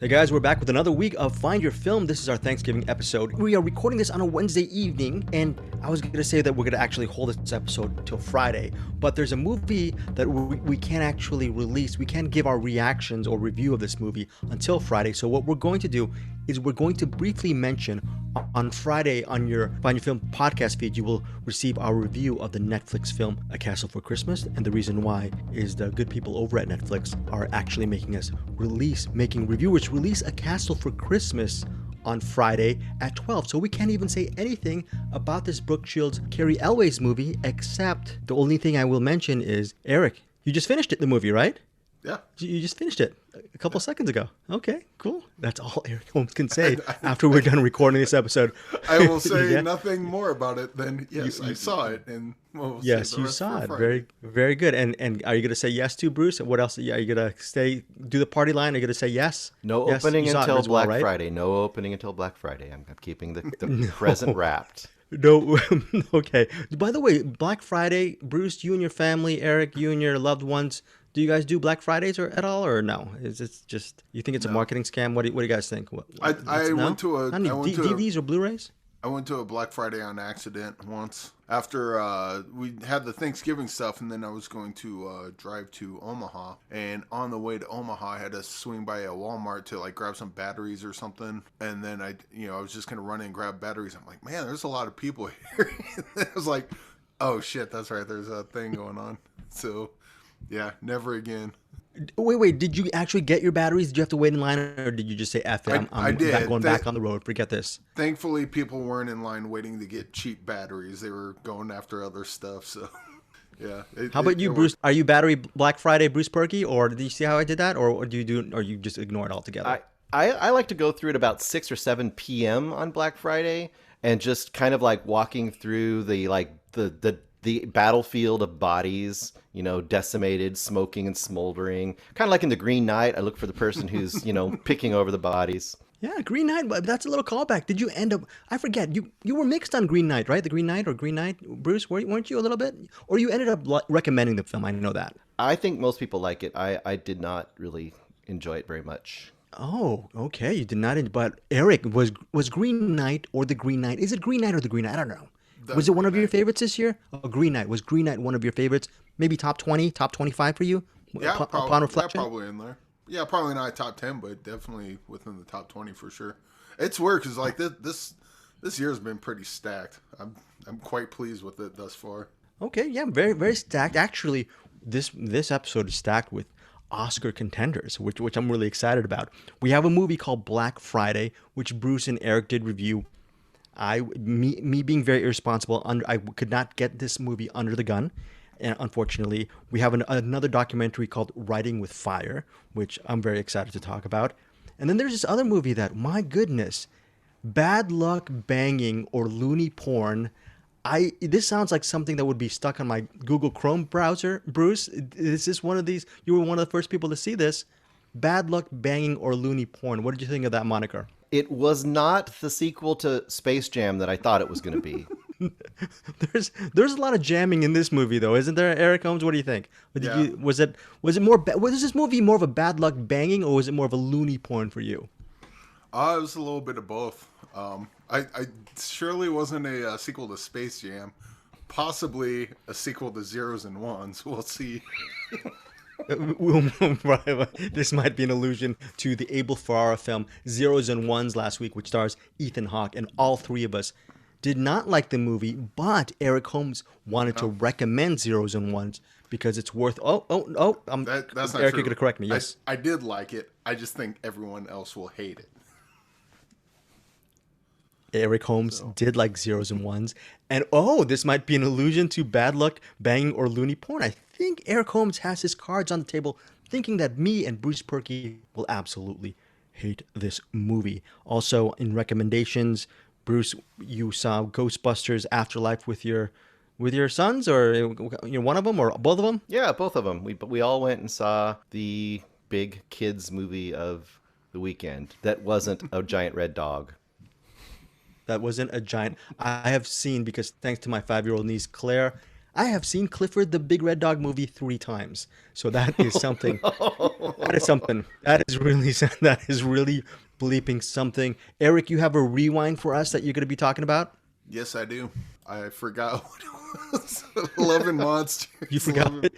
Hey guys, we're back with another week of Find Your Film. This is our Thanksgiving episode. We are recording this on a Wednesday evening, and I was going to say that we're going to actually hold this episode till Friday, but there's a movie that we can't actually release. We can't give our reactions or review of this movie until Friday. So what we're going to do is we're going to briefly mention on Friday on your Find Your Film podcast feed, you will receive our review of the Netflix film A Castle for Christmas. And the reason why is the good people over at Netflix are actually making reviewers release A Castle for Christmas on Friday at 12. So we can't even say anything about this Brooke Shields, Carrie Elway's movie, except the only thing I will mention is, Eric, you just finished the movie, right? Yeah. You just finished it a couple seconds ago. Okay, cool. That's all Eric Holmes can say after we're done recording this episode. I will say nothing more about it than, yes, I saw it. And yes, you saw it. Very, very good. And are you going to say yes to Bruce? What else? Are you going to do the party line? Are you going to say yes? No yes, opening until Black right? Friday. No opening until Black Friday. I'm keeping the present wrapped. No, okay. By the way, Black Friday, Bruce, you and your family, Eric, you and your loved ones, do you guys do Black Fridays at all, or no? Is it just you think it's a marketing scam? What do you guys think? I went to a DVDs or Blu-rays. I went to a Black Friday on accident once after we had the Thanksgiving stuff, and then I was going to drive to Omaha. And on the way to Omaha, I had to swing by a Walmart to like grab some batteries or something. And then I was just gonna run in and grab batteries. I'm like, man, there's a lot of people here. I was like, oh shit, that's right. There's a thing going on. So. Yeah, never again. Wait, did you actually get your batteries? Did you have to wait in line, or did you just say, F it, I'm did. Going back on the road, forget this? Thankfully, people weren't in line waiting to get cheap batteries. They were going after other stuff, so, yeah. How about you, Bruce? Are you battery Black Friday Bruce Perky, or did you see how I did that, or do you just ignore it altogether? I like to go through at about 6 or 7 p.m. on Black Friday, and just kind of like walking through the battlefield of bodies, decimated, smoking and smoldering. Kind of like in The Green Knight, I look for the person who's, picking over the bodies. Yeah, Green Knight, but that's a little callback. Did you end up, I forget, you were mixed on Green Knight, right? The Green Knight or Green Knight, Bruce, weren't you a little bit? Or you ended up recommending the film, I know that. I think most people like it. I did not really enjoy it very much. Oh, okay, you did not, but Eric, was Green Knight or The Green Knight? Is it Green Knight or The Green Knight? I don't know. Was it one of your favorites this year? Oh, Green Knight. Was Green Knight one of your favorites? Maybe top 20, top 25 for you? Yeah, upon reflection? Yeah, probably in there. Yeah, probably not top 10, but definitely within the top 20 for sure. It's weird because like this year's been pretty stacked. I'm quite pleased with it thus far. Okay, yeah, very, very stacked. Actually, this episode is stacked with Oscar contenders, which I'm really excited about. We have a movie called Black Friday, which Bruce and Eric did review. Me being very irresponsible, I could not get this movie under the gun, and unfortunately, we have another documentary called Writing with Fire, which I'm very excited to talk about. And then there's this other movie that, my goodness, Bad Luck Banging or Loony Porn. This sounds like something that would be stuck on my Google Chrome browser. Bruce, is this one of these? You were one of the first people to see this. Bad Luck Banging or Loony Porn. What did you think of that moniker? It was not the sequel to Space Jam that I thought it was going to be. There's a lot of jamming in this movie, though, isn't there, Eric Holmes? What do you think? Was this movie more of a Bad Luck Banging, or was it more of a loony porn for you? It was a little bit of both. I surely wasn't a sequel to Space Jam. Possibly a sequel to Zeros and Ones. We'll see. This might be an allusion to the Abel Ferrara film Zeros and Ones last week, which stars Ethan Hawke, and all three of us did not like the movie, but Eric Holmes wanted to recommend Zeros and Ones because it's worth. That's not Eric, true. you're going to correct me. Yes, I did like it. I just think everyone else will hate it. Eric Holmes did like Zeros and Ones, and this might be an allusion to Bad Luck Banging or Loony Porn. I think Eric Holmes has his cards on the table, thinking that me and Bruce Perky will absolutely hate this movie. Also, in recommendations, Bruce, you saw Ghostbusters Afterlife with your sons, or one of them, or both of them? Yeah, both of them. We all went and saw the big kids movie of the weekend. That wasn't a giant red dog. That wasn't a giant. I have seen, because thanks to my 5-year-old niece Claire, I have seen Clifford the Big Red Dog movie 3 times. So that is something. That is something. That is really that is really bleeping something. Eric, you have a rewind for us that you're going to be talking about? Yes, I do. I forgot what it was. Love and Monsters. You forgot it?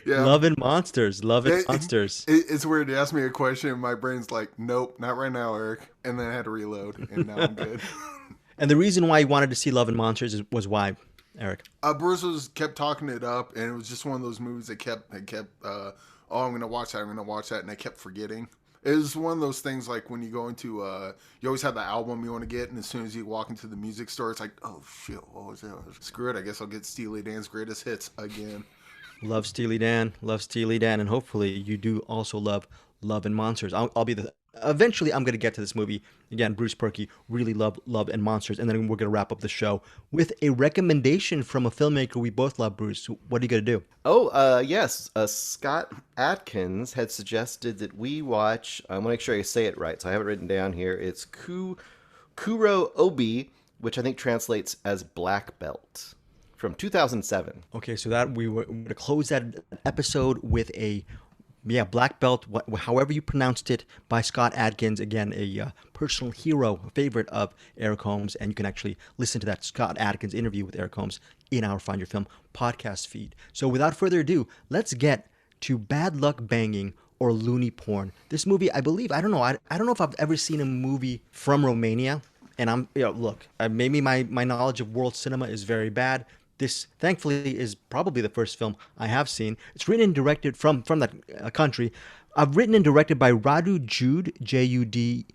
Yeah. Love and Monsters. Love and Monsters. It's weird. You ask me a question, and my brain's like, nope, not right now, Eric. And then I had to reload, and now I'm good. And the reason why you wanted to see Love and Monsters was why, Eric? Bruce kept talking it up, and it was just one of those movies that kept. Oh, I'm gonna watch that. I'm gonna watch that, and I kept forgetting. It was one of those things like when you go into, you always have the album you want to get, and as soon as you walk into the music store, it's like, oh shit, what was that? Screw it, I guess I'll get Steely Dan's Greatest Hits again. Love Steely Dan, and hopefully you do also love Love and Monsters. I'll be the. Eventually, I'm going to get to this movie. Again, Bruce Perky really loved Love and Monsters. And then we're going to wrap up the show with a recommendation from a filmmaker we both love, Bruce. What are you going to do? Oh, yes. Scott Adkins had suggested that we watch, I want to make sure I say it right, so I have it written down here. It's Kuro Obi, which I think translates as Black Belt, from 2007. Okay, so that we were going to close that episode with a Black Belt, however you pronounced it, by Scott Adkins. Again, a personal hero, a favorite of Eric Holmes. And you can actually listen to that Scott Adkins interview with Eric Holmes in our Find Your Film podcast feed. So without further ado, let's get to Bad Luck Banging or Loony Porn. This movie, I believe, I don't know if I've ever seen a movie from Romania. And maybe my knowledge of world cinema is very bad. This, thankfully, is probably the first film I have seen. It's written and directed from that country. Written and directed by Radu Jude, Jude.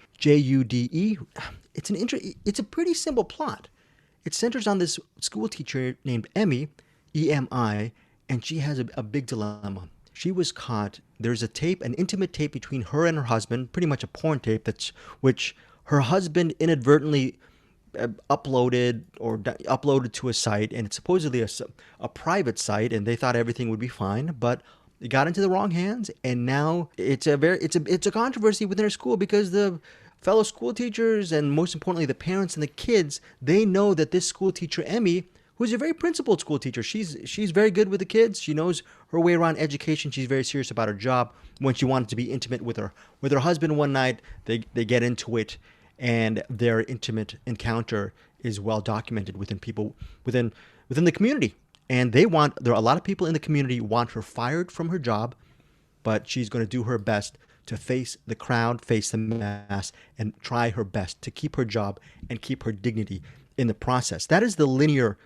It's a pretty simple plot. It centers on this school teacher named Emmy, E-M-I, and she has a big dilemma. She was caught. There's a tape, an intimate tape between her and her husband, pretty much a porn tape, which her husband inadvertently uploaded to a site, and it's supposedly a private site, and they thought everything would be fine, but it got into the wrong hands, and now it's a controversy within her school because the fellow school teachers and most importantly the parents and the kids, they know that this school teacher Emmy, who's a very principled school teacher, she's very good with the kids, she knows her way around education, she's very serious about her job. When she wanted to be intimate with her husband one night, they get into it. And their intimate encounter is well documented within the community. And a lot of people in the community want her fired from her job, but she's going to do her best to face the crowd, face the mass, and try her best to keep her job and keep her dignity in the process. That is the linear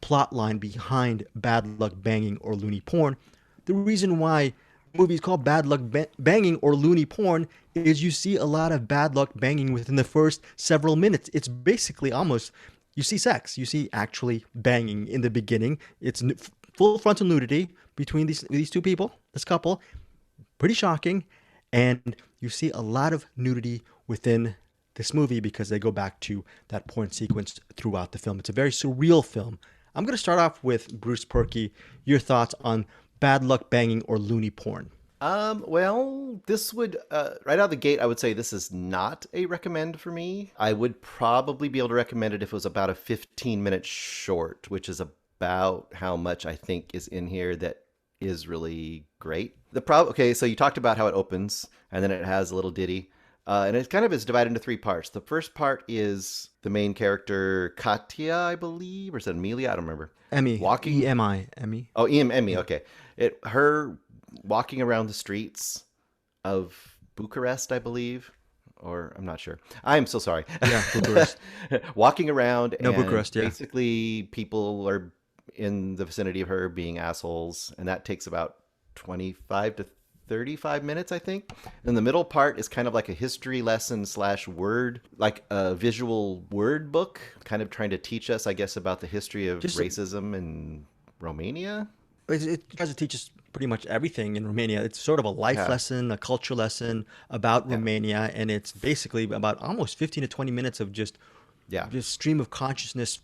plot line behind Bad Luck Banging or Loony Porn. The reason why the movie is called Bad Luck Banging or Loony Porn is you see a lot of bad luck banging within the first several minutes. It's basically almost, you see sex. You see actually banging in the beginning. It's full frontal nudity between these two people, this couple. Pretty shocking. And you see a lot of nudity within this movie because they go back to that porn sequence throughout the film. It's a very surreal film. I'm going to start off with Bruce Perky. Your thoughts on Bad Luck Banging or Loony Porn? Well, this would, right out of the gate, I would say this is not a recommend for me. I would probably be able to recommend it if it was about a 15-minute short, which is about how much I think is in here that is really great. Okay, so you talked about how it opens, and then it has a little ditty, and it kind of is divided into 3 parts. The first part is the main character, Katya, I believe, or is it Amelia? I don't remember. Emmy. Walking. E-M-I. Emmy. Oh, Emmy, okay. Her walking around the streets of Bucharest, I believe, or I'm not sure. I'm so sorry. Yeah, Bucharest. Walking around, no, and Bucharest, yeah. Basically, people are in the vicinity of her being assholes, and that takes about 25 to 35 minutes, I think. And the middle part is kind of like a history lesson / word, like a visual word book, kind of trying to teach us, I guess, about the history of racism in Romania. It tries to teach us pretty much everything in Romania. It's sort of a life lesson, a culture lesson about Romania, and it's basically about almost 15 to 20 minutes of just stream of consciousness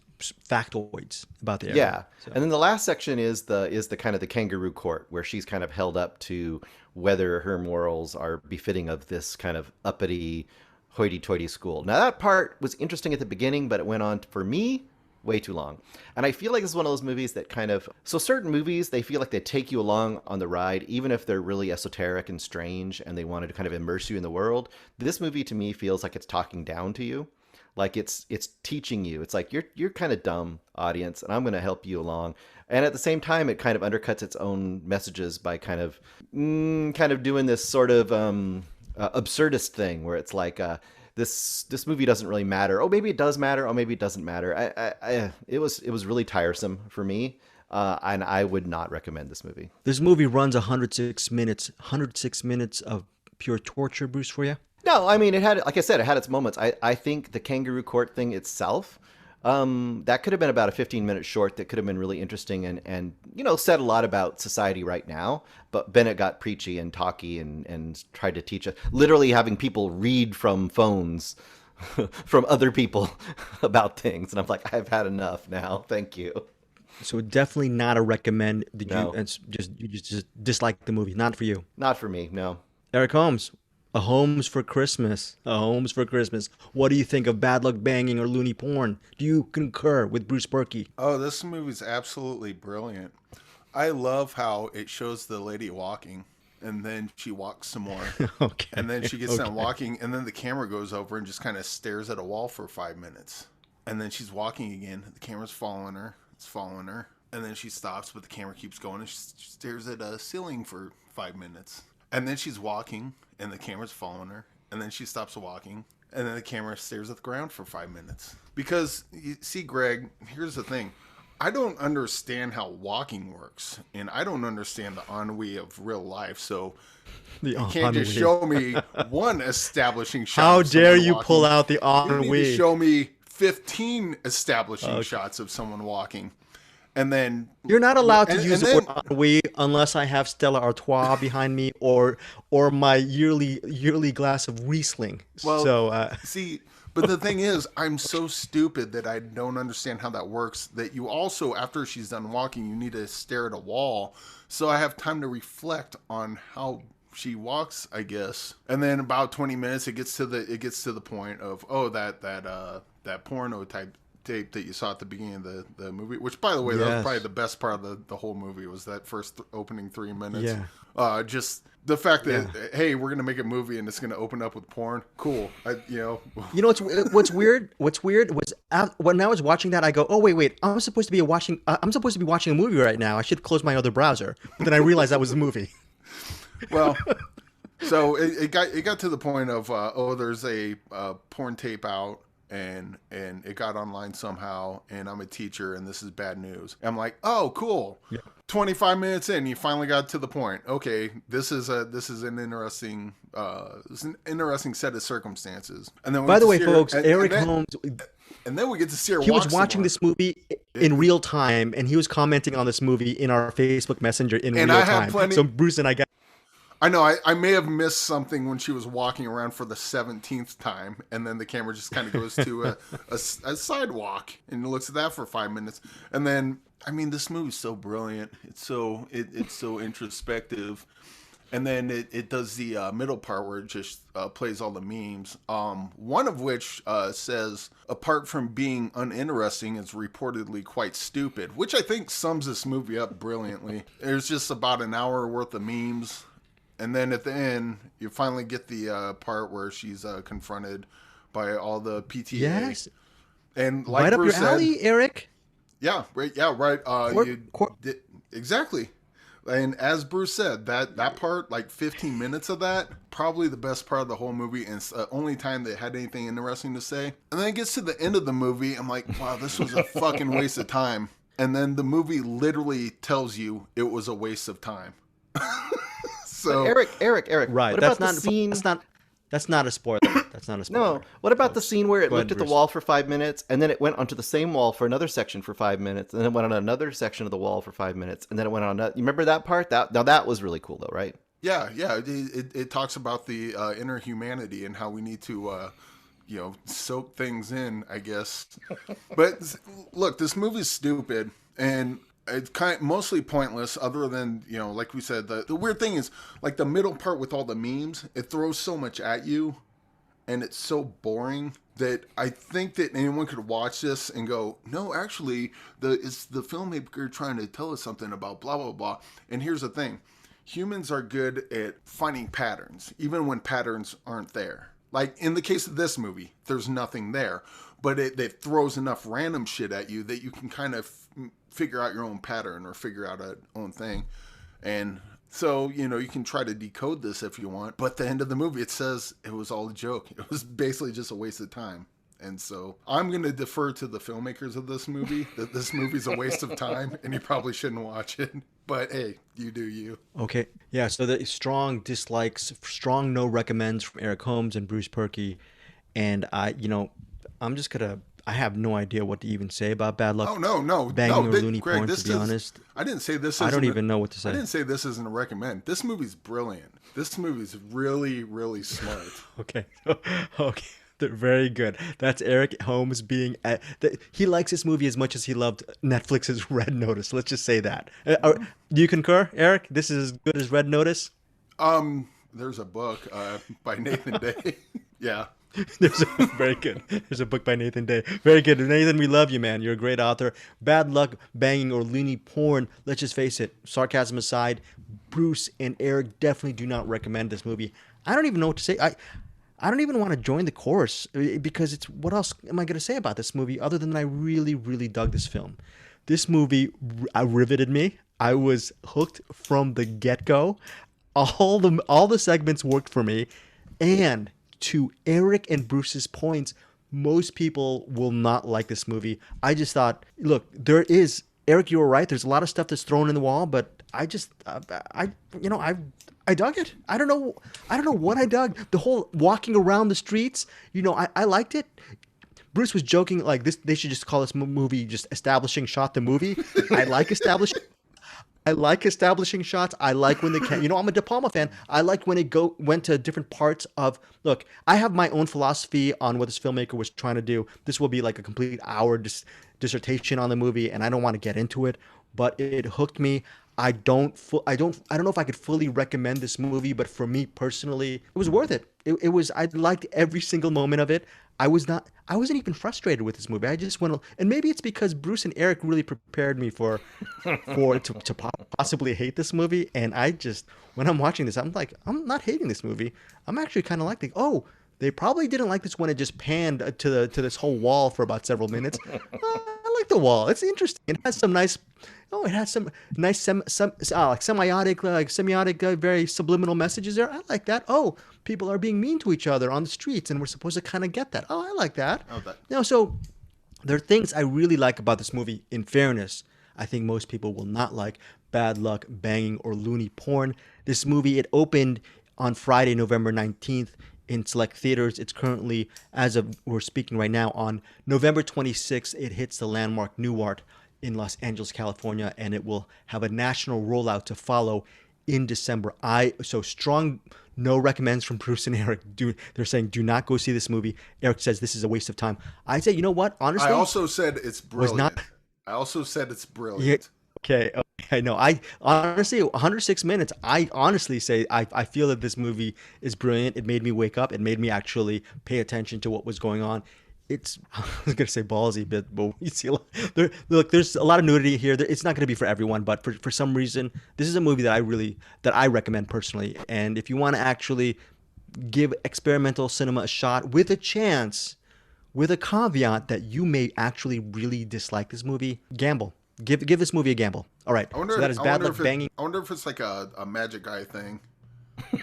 factoids about the area. Yeah. So. And then the last section is the kind of the kangaroo court, where she's kind of held up to whether her morals are befitting of this kind of uppity hoity-toity school. Now that part was interesting at the beginning, but it went on for me way too long. And I feel like this is one of those movies that kind of, so certain movies, they feel like they take you along on the ride, even if they're really esoteric and strange and they wanted to kind of immerse you in the world. This movie to me feels like it's talking down to you. Like it's teaching you. It's like you're kind of dumb, audience, and I'm going to help you along. And at the same time, it kind of undercuts its own messages by kind of doing this sort of absurdist thing where it's like this movie doesn't really matter. Oh, maybe it does matter. Oh, maybe it doesn't matter. It was really tiresome for me. And I would not recommend this movie. This movie runs 106 minutes. 106 minutes of pure torture, Bruce, for you? No, I mean, it had, like I said, it had its moments. I think the kangaroo court thing itself, that could have been about a 15-minute short that could have been really interesting and said a lot about society right now. But Bennett got preachy and talky and tried to teach us, literally having people read from phones from other people about things. And I'm like, I've had enough now. Thank you. So definitely not a recommend. No. You just dislike the movie. Not for you. Not for me, no. Eric Holmes. A Homes for Christmas. A Homes for Christmas. What do you think of bad luck banging or loony porn? Do you concur with Bruce Berkey? Oh, this movie's absolutely brilliant. I love how it shows the lady walking, and then she walks some more. Okay. And then she gets done walking, and then the camera goes over and just kind of stares at a wall for 5 minutes. And then she's walking again. The camera's following her. It's following her. And then she stops, but the camera keeps going, and she stares at a ceiling for 5 minutes. And then she's walking, and the camera's following her. And then she stops walking, and then the camera stares at the ground for 5 minutes. Because, you see, Greg, here's the thing. I don't understand how walking works, and I don't understand the ennui of real life, so you can't just show me one establishing shot. How of dare someone you walking. pull out the You need ennui? to show me 15 establishing shots of someone walking. And then You're not allowed to use the then, word ennui unless I have Stella Artois behind me or my yearly glass of Riesling. Well, So see, but the thing is, I'm so stupid that I don't understand how that works. That you also, after she's done walking, you need to stare at a wall. So I have time to reflect on how she walks, I guess. And then about 20 minutes, it gets to the point of that porno type tape that you saw at the beginning of the movie, which, by the way, that was probably the best part of the whole movie, was that first opening 3 minutes. Yeah. Just the fact that, hey, we're going to make a movie and it's going to open up with porn. Cool. You know what's weird? What's weird was when I was watching that, I go, oh wait, I'm supposed to be watching a movie right now. I should close my other browser. But then I realized that was the movie. Well, so it got to the point of there's a porn tape out. And it got online somehow, and I'm a teacher, and this is bad news. I'm like, oh, cool. Yeah. 25 minutes in, you finally got to the point. Okay, this is an interesting set of circumstances. And then by the way, folks, Eric Holmes. And then we get to see her. He was watching this movie in real time, and he was commenting on this movie in our Facebook Messenger in real time. So Bruce and I got. I know, I may have missed something when she was walking around for the 17th time, and then the camera just kind of goes to a sidewalk and looks at that for 5 minutes. And then, I mean, this movie's so brilliant. It's so introspective. And then it does the middle part where it just plays all the memes. One of which says, apart from being uninteresting, it's reportedly quite stupid, which I think sums this movie up brilliantly. There's just about an hour worth of memes. And then at the end, you finally get the part where she's confronted by all the PTA. Yes. And like right Bruce up your alley, Eric. Yeah, right. Yeah, right. Exactly. And as Bruce said, that part, like 15 minutes of that, probably the best part of the whole movie, and it's the only time they had anything interesting to say. And then it gets to the end of the movie, I'm like, wow, this was a fucking waste of time. And then the movie literally tells you it was a waste of time. So, Eric. Right. What that's about not. the scene? That's not a spoiler. That's not a spoiler. No. What about the scene where it looked at the Bruce. wall for 5 minutes, and then it went onto the same wall for another section for 5 minutes, and then it went on another section of the wall for 5 minutes, and then it went on. You remember that part? That was really cool, though, right? Yeah. It talks about the inner humanity and how we need to, soak things in, I guess. But look, this movie's stupid, and it's kind of mostly pointless, other than, like we said, the weird thing is, like, the middle part with all the memes, it throws so much at you, and it's so boring that I think that anyone could watch this and go, no, actually, it's the filmmaker trying to tell us something about blah, blah, blah. And here's the thing. Humans are good at finding patterns, even when patterns aren't there. Like in the case of this movie, there's nothing there, but it throws enough random shit at you that you can kind of figure out your own pattern or figure out a own thing. And so, you know, you can try to decode this if you want, but at the end of the movie, it says it was all a joke. It was basically just a waste of time. And so I'm going to defer to the filmmakers of this movie that this movie's a waste of time and you probably shouldn't watch it. But hey, you do you. Okay. Yeah. So the strong dislikes, strong no recommends from Eric Holmes and Bruce Perky. And I'm just going to, I have no idea what to even say about Bad Luck. Oh, no. Banging or Loony Greg, porn, to be honest. I didn't say this. I don't even know what to say. I didn't say this isn't a recommend. This movie's brilliant. This movie's really, really smart. Okay. Okay. They're very good. That's Eric Holmes being he likes this movie as much as he loved Netflix's Red Notice. Let's just say that. Do you concur, Eric? This is as good as Red Notice? There's a book by Nathan Day. Yeah. Very good. There's a book by Nathan Day. Very good. Nathan, we love you, man. You're a great author. Bad Luck, Banging, or Loony Porn. Let's just face it. Sarcasm aside, Bruce and Eric definitely do not recommend this movie. I don't even know what to say. I don't even want to join the chorus because it's what else am I going to say about this movie other than I really, really dug this film. This movie riveted me. I was hooked from the get-go. All the segments worked for me, and to Eric and Bruce's points, most people will not like this movie. I just thought, look, Eric, you were right. There's a lot of stuff that's thrown in the wall, but I just, I dug it. I don't know what I dug. The whole walking around the streets, I liked it. Bruce was joking like this. They should just call this movie just establishing shot the movie. I like establishing shots. I like when they can. I'm a De Palma fan. I like when it went to different parts of. Look, I have my own philosophy on what this filmmaker was trying to do. This will be like a complete hour dissertation on the movie, and I don't want to get into it. But it hooked me. I don't know if I could fully recommend this movie, but for me personally, it was worth it. It was. I liked every single moment of it. I wasn't even frustrated with this movie. I just went, and maybe it's because Bruce and Eric really prepared me to possibly hate this movie. And when I'm watching this, I'm like, I'm not hating this movie. I'm actually kind of like, oh, they probably didn't like this when it just panned to this whole wall for about several minutes. I like the wall. It's interesting. It has some nice. Oh, it has some nice semiotic, very subliminal messages there. I like that. Oh, people are being mean to each other on the streets, and we're supposed to kind of get that. Oh, I like that. So there are things I really like about this movie. In fairness, I think most people will not like Bad Luck, Banging, or Loony Porn. This movie, it opened on Friday, November 19th in select theaters. It's currently, as of we're speaking right now, on November 26th, it hits the landmark Newark in Los Angeles, California, and it will have a national rollout to follow in December. So strong no recommends from Bruce and Eric. They're saying do not go see this movie. Eric says this is a waste of time. I say, you know what? Honestly, I also said it's brilliant. Yeah, okay, I know. I honestly, 106 minutes. I honestly say I feel that this movie is brilliant. It made me wake up. It made me actually pay attention to what was going on. I was going to say ballsy, but we see there's a lot of nudity here. It's not going to be for everyone, but for some reason, this is a movie that I recommend personally. And if you want to actually give experimental cinema a shot with a chance, with a caveat that you may actually really dislike this movie, gamble. Give this movie a gamble. All right. So that is Bad Luck, Banging. I wonder if it's like a magic eye thing.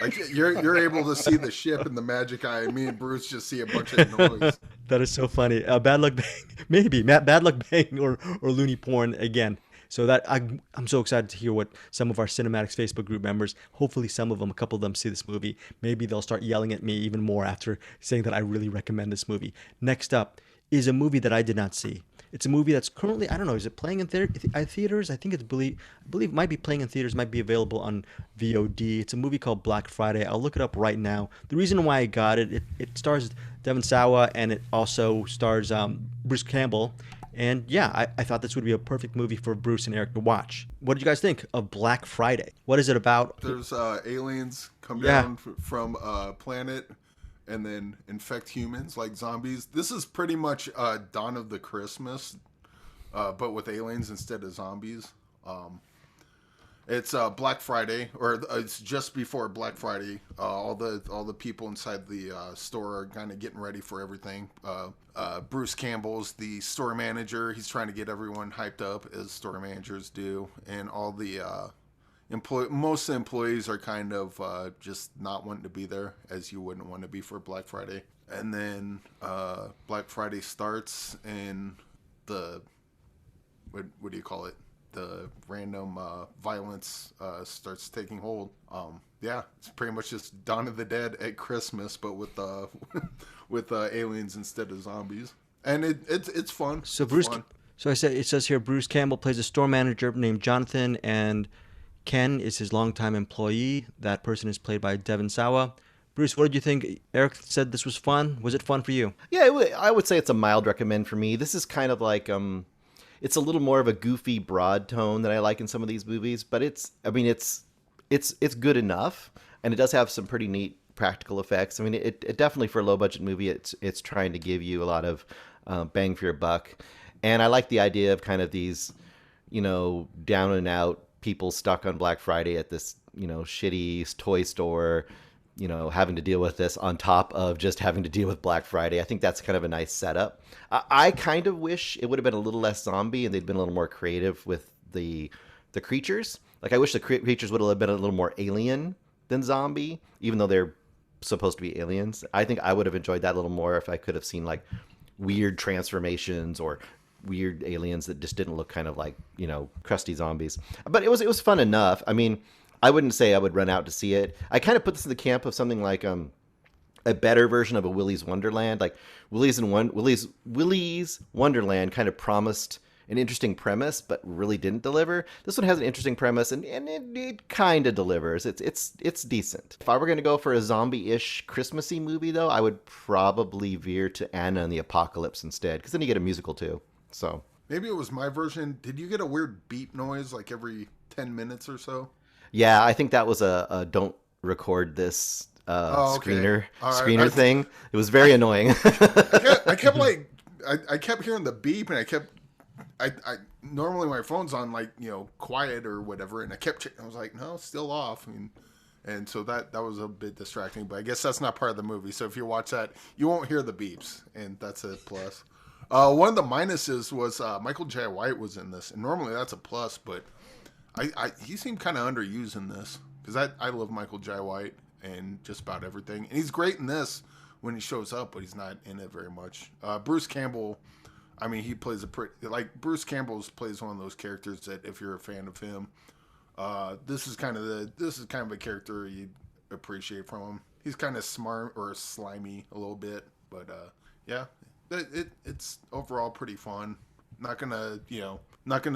Like you're able to see the ship in the magic eye, and me and Bruce just see a bunch of noise. That is so funny. Bad Luck Bang, maybe Bad Luck Bang or Loony Porn again. So that I'm so excited to hear what some of our Cinematics Facebook group members, hopefully a couple of them see this movie. Maybe they'll start yelling at me even more after saying that I really recommend this movie. Next up is a movie that I did not see. It's a movie that's currently, I don't know, is it playing in theaters? I think I believe it might be playing in theaters, might be available on VOD. It's a movie called Black Friday. I'll look it up right now. The reason why I got it stars Devon Sawa, and it also stars Bruce Campbell. And yeah, I thought this would be a perfect movie for Bruce and Eric to watch. What did you guys think of Black Friday? What is it about? There's aliens come down from a planet, and then infect humans like zombies. This is pretty much Dawn of the Christmas, but with aliens instead of zombies. It's Black Friday, or it's just before Black Friday. All the people inside the store are kind of getting ready for everything. Bruce Campbell's the store manager. He's trying to get everyone hyped up, as store managers do, and all the most employees are kind of just not wanting to be there, as you wouldn't want to be for Black Friday. And then Black Friday starts, and the what do you call it? The random violence starts taking hold. Yeah, it's pretty much just Dawn of the Dead at Christmas, but with with aliens instead of zombies, and it's fun. So it's Bruce, fun. so it says here Bruce Campbell plays a store manager named Jonathan, and Ken is his longtime employee. That person is played by Devin Sawa. Bruce, what did you think? Eric said this was fun. Was it fun for you? Yeah, I would say it's a mild recommend for me. This is kind of like it's a little more of a goofy, broad tone that I like in some of these movies, but it's good enough, and it does have some pretty neat practical effects. I mean, it definitely, for a low budget movie, it's trying to give you a lot of bang for your buck, and I like the idea of kind of these, down and out people stuck on Black Friday at this, shitty toy store, having to deal with this on top of just having to deal with Black Friday. I think that's kind of a nice setup. I kind of wish it would have been a little less zombie and they'd been a little more creative with the creatures. Like, I wish the creatures would have been a little more alien than zombie, even though they're supposed to be aliens. I think I would have enjoyed that a little more if I could have seen like weird transformations or weird aliens that just didn't look kind of like, crusty zombies. But it was fun enough. I mean, I wouldn't say I would run out to see it. I kind of put this in the camp of something like a better version of a Willy's Wonderland. Like Willy's Wonderland kind of promised an interesting premise, but really didn't deliver. This one has an interesting premise, and it kind of delivers. It's decent. If I were going to go for a zombie-ish Christmassy movie, though, I would probably veer to Anna and the Apocalypse instead, because then you get a musical too. So Maybe it was my version. Did you get a weird beep noise like every 10 minutes or so? yeah, I think that was a don't record this screener thing. It was very annoying. I kept hearing the beep, and I normally my phone's on like quiet or whatever, and I was like, no, it's still off, and so that was a bit distracting. But I guess that's not part of the movie. So if you watch that, you won't hear the beeps, and that's a plus. One of the minuses was Michael J. White was in this, and normally that's a plus, but he seemed kind of underused in this, because I love Michael J. White and just about everything, and he's great in this when he shows up, but he's not in it very much. Bruce Campbell, I mean, he plays Bruce Campbell plays one of those characters that if you're a fan of him, this is kind of a character you'd appreciate from him. He's kind of smart or slimy a little bit, but yeah, it's overall pretty fun. Not gonna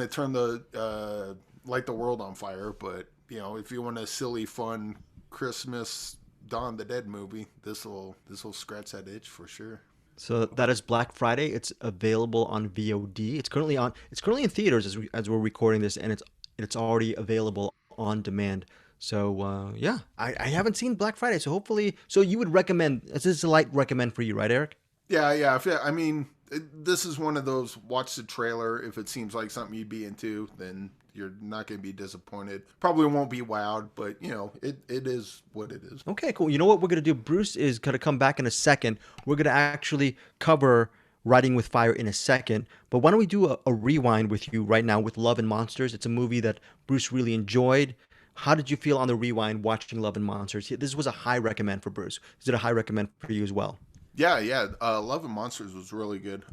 turn the light the world on fire, but if you want a silly, fun Christmas Dawn of the Dead movie, this will scratch that itch for sure. So that is Black Friday. It's available on VOD. It's currently in theaters as we're recording this, and it's already available on demand. So yeah, I haven't seen Black Friday, so hopefully, you would recommend. This is a light recommend for you, right, Eric? Yeah. I mean, this is one of those, watch the trailer. If it seems like something you'd be into, then you're not going to be disappointed. Probably won't be wowed, but it is what it is. Okay, cool. You know what we're going to do? Bruce is going to come back in a second. We're going to actually cover Riding with Fire in a second. But why don't we do a rewind with you right now with Love and Monsters? It's a movie that Bruce really enjoyed. How did you feel on the rewind watching Love and Monsters? This was a high recommend for Bruce. Is it a high recommend for you as well? Yeah. Love and Monsters was really good.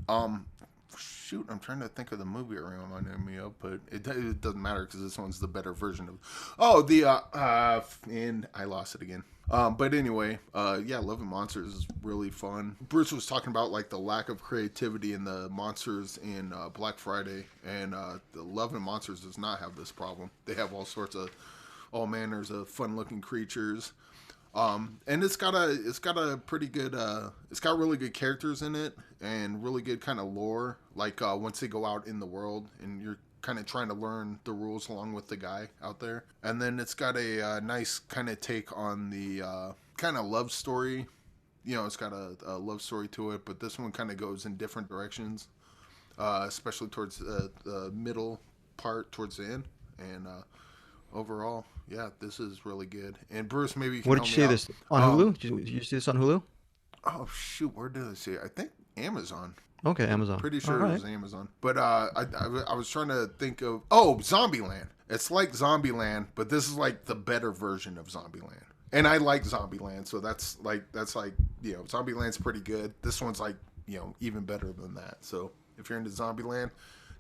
Shoot, I'm trying to think of the movie it reminded me of, but it doesn't matter because this one's the better version of. And I lost it again. But anyway, yeah, Love and Monsters is really fun. Bruce was talking about like the lack of creativity in the monsters in Black Friday, and the Love and Monsters does not have this problem. They have all manners of fun-looking creatures. And it's got a pretty good, it's got really good characters in it and really good kind of lore. Like, once they go out in the world and you're kind of trying to learn the rules along with the guy out there. And then it's got a nice kind of take on the, kind of love story it's got a love story to it, but this one kind of goes in different directions, especially towards the middle part, towards the end. And overall, yeah, this is really good. And Bruce, maybe you can What did help you me see out. this on Hulu? Did you see this on Hulu? Oh shoot, where did I see it? I think Amazon. Okay, Amazon. Pretty All sure it right. was Amazon. But I was trying to think of Zombieland. It's like Zombieland, but this is like the better version of Zombieland. And I like Zombieland, so that's like Zombieland's pretty good. This one's like even better than that. So if you're into Zombieland,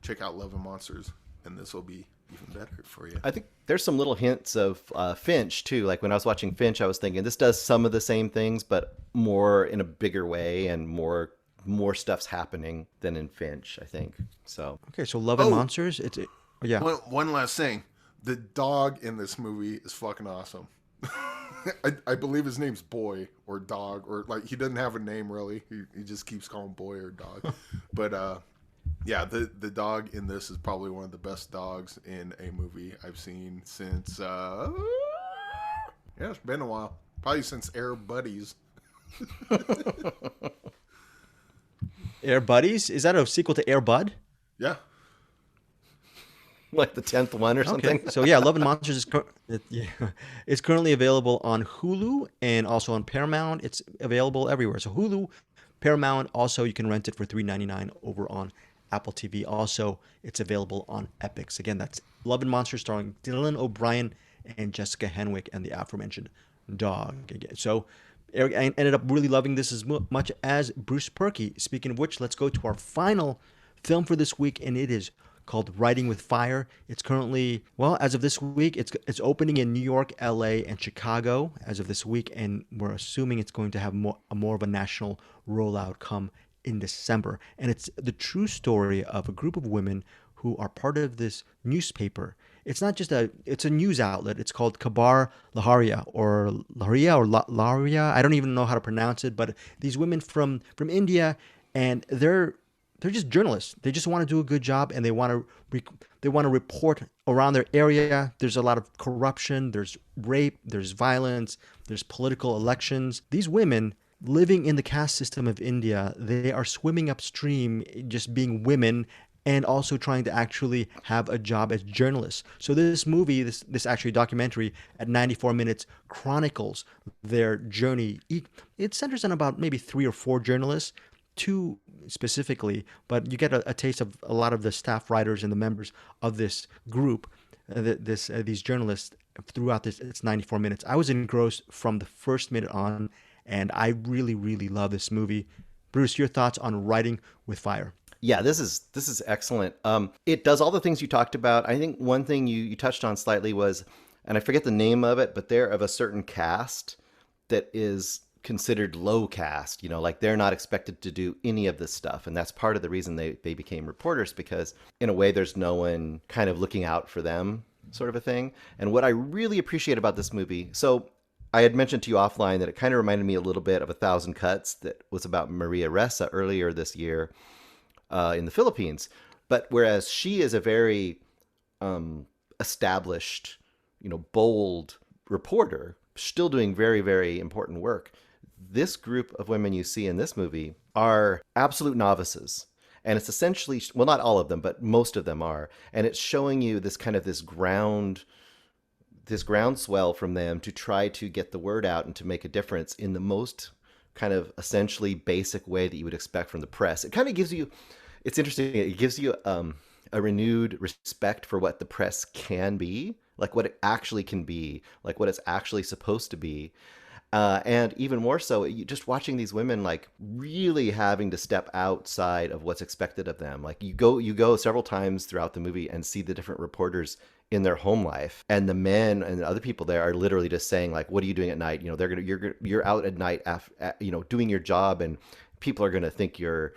check out Love and Monsters, and this will be even better for you. I think there's some little hints of Finch too. Like when I was watching Finch, I was thinking this does some of the same things, but more in a bigger way, and more stuff's happening than in Finch, I think. So Okay, so Love and Monsters. Yeah. One last thing, the dog in this movie is fucking awesome. I believe his name's Boy or Dog, or like he doesn't have a name really. He just keeps calling Boy or Dog. But yeah, the dog in this is probably one of the best dogs in a movie I've seen since yeah, it's been a while. Probably since Air Buddies. Air Buddies. Is that a sequel to Air Bud? Yeah. like the 10th one or something. Okay, so yeah, Love and Monsters it's currently available on Hulu and also on Paramount. It's available everywhere. So Hulu, Paramount, also you can rent it for $3.99 over on Apple TV. Also, it's available on Epix. Again, that's Love and Monsters starring Dylan O'Brien and Jessica Henwick and the aforementioned dog. Again, so Eric ended up really loving this as much as Bruce Perky. Speaking of which, let's go to our final film for this week, and it is called Writing with Fire. It's currently, well, as of this week, it's opening in New York, LA, and Chicago as of this week, and we're assuming it's going to have more of a national rollout come in December. And it's the true story of a group of women who are part of this newspaper. It's not just it's a news outlet. It's called Kabar Laharia or Laharia. I don't even know how to pronounce it, but these women from India, and they're just journalists. They just want to do a good job, and they want to report around their area. There's a lot of corruption. There's rape. There's violence. There's political elections. These women living in the caste system of India, they are swimming upstream, just being women, and also trying to actually have a job as journalists. So this movie, this actually documentary at 94 minutes, chronicles their journey. It centers on about maybe 3 or 4 journalists, 2 specifically, but you get a taste of a lot of the staff writers and the members of this group, these journalists throughout this. It's 94 minutes. I was engrossed from the first minute on, and I really, really love this movie. Bruce, your thoughts on Writing with Fire? Yeah, this is excellent. It does all the things you talked about. I think one thing you touched on slightly was, and I forget the name of it, but they're of a certain caste that is considered low caste. Like they're not expected to do any of this stuff. And that's part of the reason they became reporters, because in a way there's no one kind of looking out for them, sort of a thing. And what I really appreciate about this movie, so I had mentioned to you offline that it kind of reminded me a little bit of 1,000 Cuts that was about Maria Ressa earlier this year. In the Philippines, but whereas she is a very established, bold reporter, still doing very, very important work, this group of women you see in this movie are absolute novices. And it's essentially, well, not all of them, but most of them are. And it's showing you this kind of this groundswell from them to try to get the word out and to make a difference in the most kind of essentially basic way that you would expect from the press. It kind of gives you, it's interesting, it gives you a renewed respect for what the press can be, like what it actually can be, like what it's actually supposed to be. And even more so, just watching these women like really having to step outside of what's expected of them. Like you go several times throughout the movie and see the different reporters in their home life, and the men and the other people there are literally just saying like, "What are you doing at night?" You're out at night, doing your job, and people are gonna think you're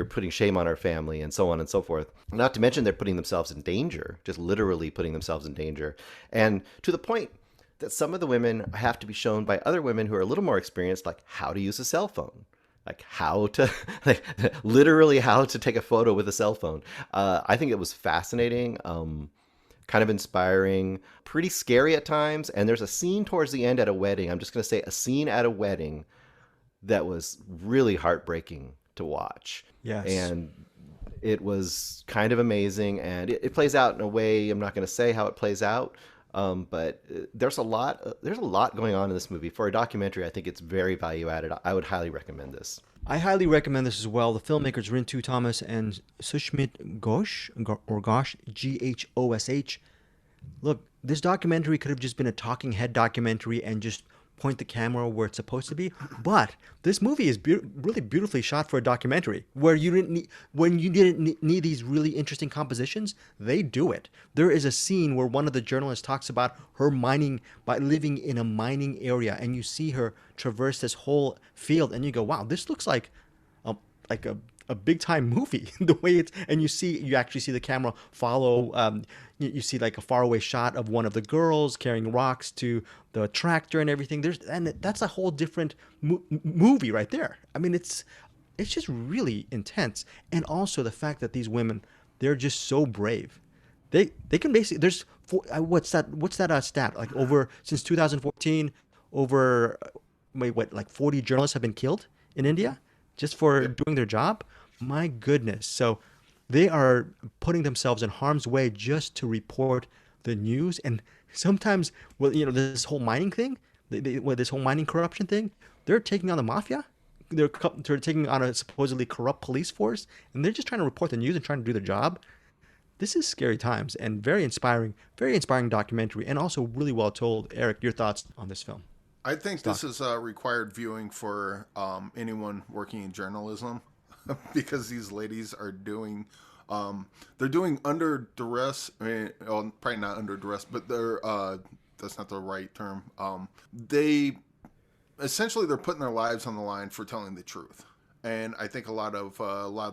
putting shame on our family, and so on and so forth. Not to mention they're putting themselves in danger, just literally putting themselves in danger, and to the point that some of the women have to be shown by other women who are a little more experienced, like how to use a cell phone, like how to, literally how to take a photo with a cell phone. I think it was fascinating, kind of inspiring, pretty scary at times. And there's a scene towards the end at a wedding. I'm just going to say a scene at a wedding that was really heartbreaking to watch. Yes. And it was kind of amazing, and it plays out in a way I'm not going to say how it plays out, but there's a lot going on in this movie. For a documentary, I think it's very value added. I would highly recommend this. I highly recommend this as well. The filmmakers Rintu Thomas and Sushmit Ghosh, or Ghosh, Ghosh. Look, this documentary could have just been a talking head documentary and just point the camera where it's supposed to be. But this movie is really beautifully shot for a documentary, where you didn't need these really interesting compositions. They do it. There is a scene where one of the journalists talks about her mining, by living in a mining area, and you see her traverse this whole field, and you go, wow, this looks like a big time movie. The way it's, and you actually see the camera follow. You see like a faraway shot of one of the girls carrying rocks to the tractor and everything. And that's a whole different movie right there. I mean, it's just really intense. And also the fact that these women, they're just so brave. They can basically, what's that stat? Like over, since 2014, over like 40 journalists have been killed in India just for doing their job. My goodness. So they are putting themselves in harm's way just to report the news. And sometimes, this whole mining thing, this whole mining corruption thing, they're taking on the mafia. They're taking on a supposedly corrupt police force, and they're just trying to report the news and trying to do their job. This is scary times, and very inspiring documentary, and also really well told. Eric, your thoughts on this film? I think this is a required viewing for anyone working in journalism, because these ladies are doing, they're doing under duress. I mean, well, probably not under duress, but they're that's not the right term. They're putting their lives on the line for telling the truth. And I think a lot of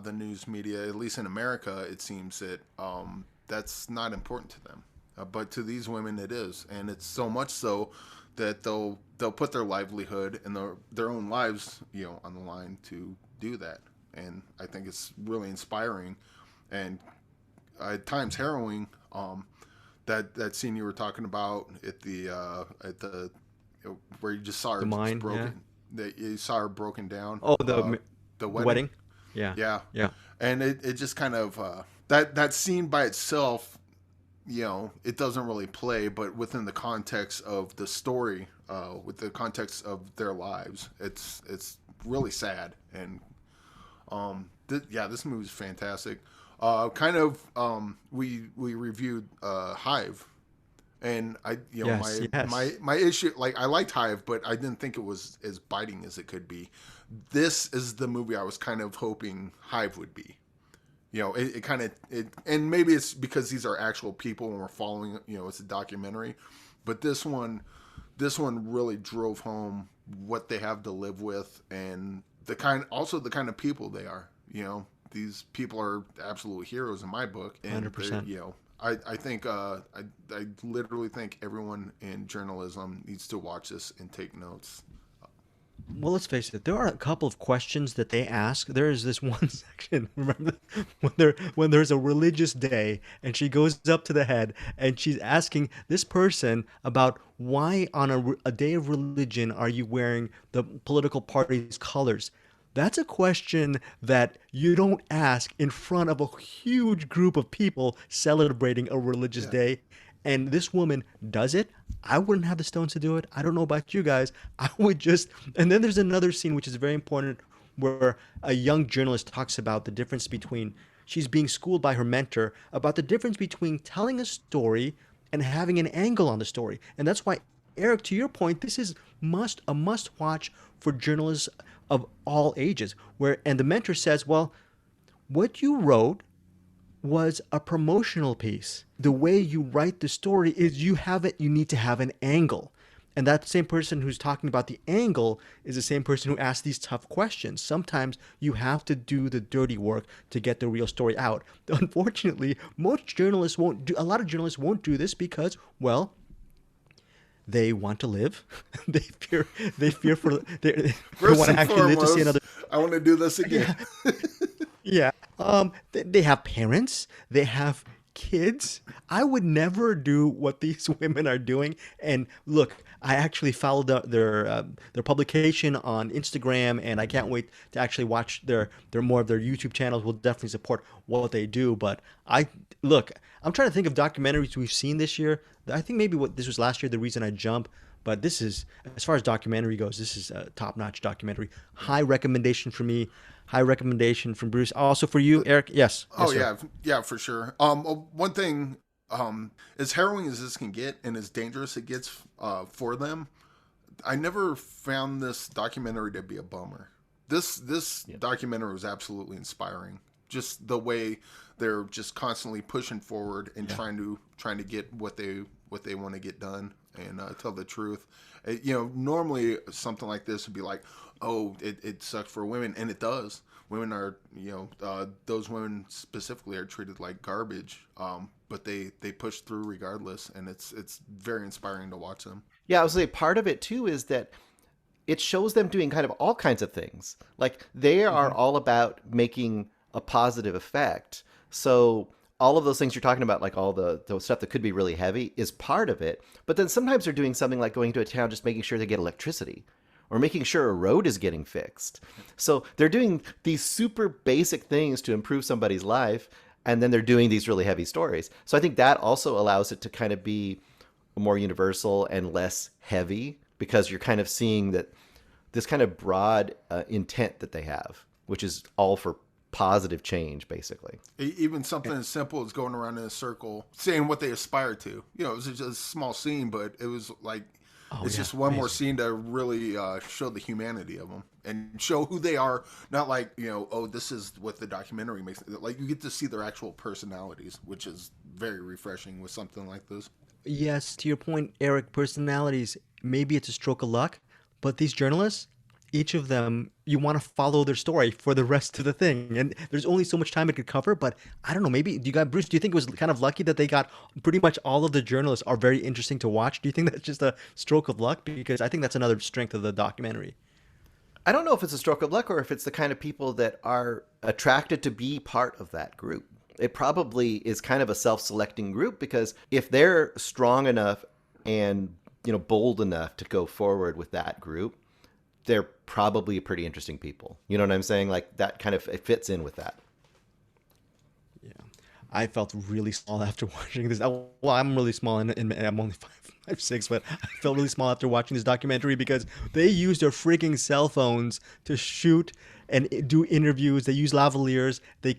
the news media, at least in America, it seems that that's not important to them, but to these women it is, and it's so much so that they'll put their livelihood and their own lives, on the line to do that. And I think it's really inspiring, and at times harrowing. That scene you were talking about at the where you just saw her mine, broken. Yeah. That you saw her broken down. Oh, the wedding. Yeah. And it just kind of that scene by itself, it doesn't really play, but within the context of the story, with the context of their lives, it's really sad. And this movie is fantastic. We reviewed Hive, and my issue, like, I liked Hive, but I didn't think it was as biting as it could be. This is the movie I was kind of hoping Hive would be. And maybe it's because these are actual people and we're following, it's a documentary, but this one really drove home what they have to live with, and the kind of people they are. These people are absolute heroes in my book. And 100%. I think I literally think everyone in journalism needs to watch this and take notes. Well, let's face it. There are a couple of questions that they ask. There is this one section, remember, when there's a religious day, and she goes up to the head and she's asking this person about why on a day of religion are you wearing the political party's colors. That's a question that you don't ask in front of a huge group of people celebrating a religious day. And this woman does it. I wouldn't have the stones to do it. I don't know about you guys. I would just... And then there's another scene which is very important, where a young journalist talks about the difference between... She's being schooled by her mentor about the difference between telling a story and having an angle on the story. And that's why, Eric, to your point, this is a must-watch for journalists of all ages. And the mentor says, well, what you wrote was a promotional piece. The way you write the story is you need to have an angle. And that same person who's talking about the angle is the same person who asks these tough questions. Sometimes you have to do the dirty work to get the real story out. Unfortunately, a lot of journalists won't do this because, well, they want to live. They fear they want to actually live to see another. I want to do this again. Yeah. They have parents. They have kids. I would never do what these women are doing. And look, I actually followed their publication on Instagram, and I can't wait to actually watch their more of their YouTube channels. We'll definitely support what they do. But look, I'm trying to think of documentaries we've seen this year. I think maybe what this was last year, The Reason I Jump. But this is, as far as documentary goes, this is a top-notch documentary. High recommendation for me. High recommendation from Bruce. Also for you, Eric. Yes. Oh Yes, yeah, for sure. One thing, as harrowing as this can get and as dangerous it gets for them, I never found this documentary to be a bummer. This documentary was absolutely inspiring. Just the way they're just constantly pushing forward and trying to get what they want to get done and tell the truth. Normally something like this would be like, oh, it sucks for women, and it does. Women are, those women specifically are treated like garbage, but they push through regardless, and it's very inspiring to watch them. Yeah, I would say part of it too is that it shows them doing kind of all kinds of things. Like they are all about making a positive effect. So all of those things you're talking about, like all the stuff that could be really heavy, is part of it. But then sometimes they're doing something like going to a town, just making sure they get electricity or making sure a road is getting fixed. So they're doing these super basic things to improve somebody's life, and then they're doing these really heavy stories. So I think that also allows it to kind of be more universal and less heavy, because you're kind of seeing that this kind of broad intent that they have, which is all for positive change, basically. Even something as simple as going around in a circle, saying what they aspire to. It was just a small scene, but it was like, just one more scene to really show the humanity of them and show who they are. Not like, this is what the documentary makes. Like, you get to see their actual personalities, which is very refreshing with something like this. Yes, to your point, Eric, personalities, maybe it's a stroke of luck, but these journalists, each of them, you want to follow their story for the rest of the thing. And there's only so much time it could cover, but I don't know, maybe, Bruce, do you think it was kind of lucky that they got pretty much all of the journalists are very interesting to watch? Do you think that's just a stroke of luck? Because I think that's another strength of the documentary. I don't know if it's a stroke of luck or if it's the kind of people that are attracted to be part of that group. It probably is kind of a self-selecting group, because if they're strong enough and, bold enough to go forward with that group, they're probably pretty interesting people. You know what I'm saying? Like that kind of, it fits in with that. Yeah. I felt really small after watching this. Well, I'm really small and I'm only 5'6", but I felt really small after watching this documentary because they used their freaking cell phones to shoot and do interviews. They use lavaliers. They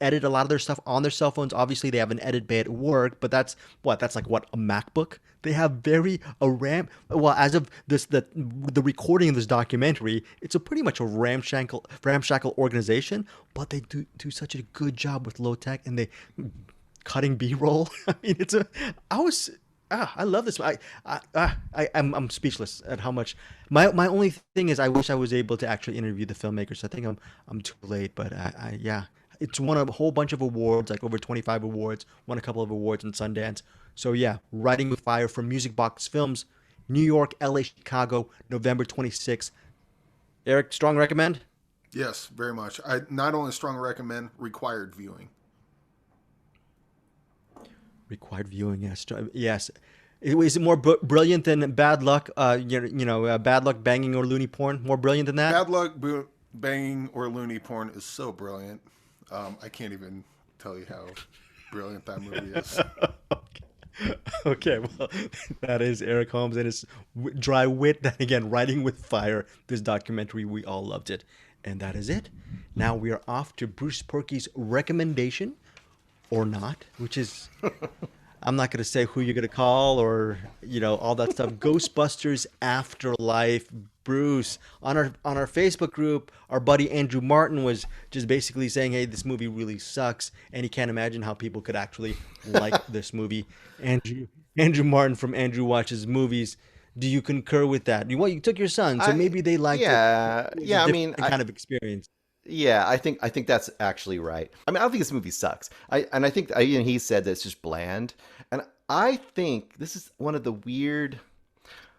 edit a lot of their stuff on their cell phones. Obviously, they have an edit bay at work, but that's like a MacBook. They have as of this, the recording of this documentary, it's pretty much a ramshackle organization, but they do such a good job with low tech, and they cutting B-roll. I mean, I love this. I'm speechless at how much. My only thing is, I wish I was able to actually interview the filmmakers. I think I'm too late, but it's won a whole bunch of awards, like over 25 awards. Won a couple of awards in Sundance. So yeah, Writing with Fire from Music Box Films, New York, LA, Chicago, November 26th. Eric, strong recommend? Yes, very much. I not only strong recommend, required viewing. Required viewing, yes. Yes. Is it more brilliant than Bad Luck, Bad Luck Banging or Loony Porn? More brilliant than that? Bad Luck Banging or Loony Porn is so brilliant. I can't even tell you how brilliant that movie is. Okay, well, that is Eric Holmes and his dry wit. That, again, Writing with Fire, this documentary, we all loved it. And that is it. Now we are off to Bruce Perky's recommendation, or not, which is, I'm not going to say who you're going to call or, all that stuff. Ghostbusters Afterlife. Bruce, on our Facebook group, our buddy Andrew Martin was just basically saying, hey, this movie really sucks, and he can't imagine how people could actually like this movie. Andrew Martin from Andrew Watches Movies. Do you concur with that? You took your son, so maybe they liked it. Yeah, I mean, kind of experience. Yeah, I think that's actually right. I mean, I don't think this movie sucks. I think he said that it's just bland, and I think this is one of the weird.